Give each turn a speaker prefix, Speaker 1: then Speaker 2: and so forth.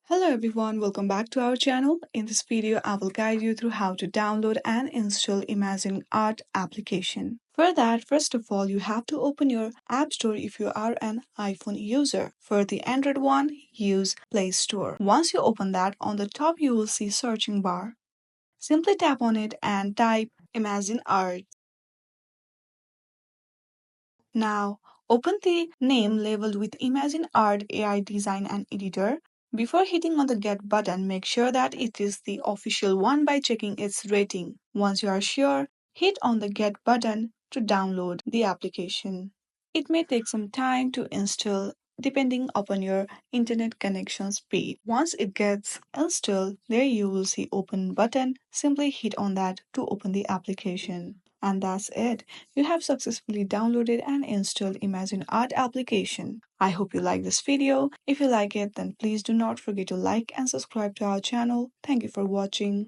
Speaker 1: Hello everyone, welcome back to our channel. In this video, I will guide you through how to download and install ImagineArt application. For that, first of all, you have to open your App Store if you are an iPhone user. For the Android one, use Play Store. Once you open that, on the top you will see searching bar. Simply tap on it and type ImagineArt. Now, open the name labeled with ImagineArt AI Design and Editor. Before hitting on the Get button, make sure that it is the official one by checking its rating. Once you are sure, hit on the Get button to download the application. It may take some time to install depending upon your internet connection speed. Once it gets installed, there you will see Open button. Simply hit on that to open the application. And that's it. You have successfully downloaded and installed ImagineArt application. I hope you like this video. If you like it, then please do not forget to like and subscribe to our channel. Thank you for watching.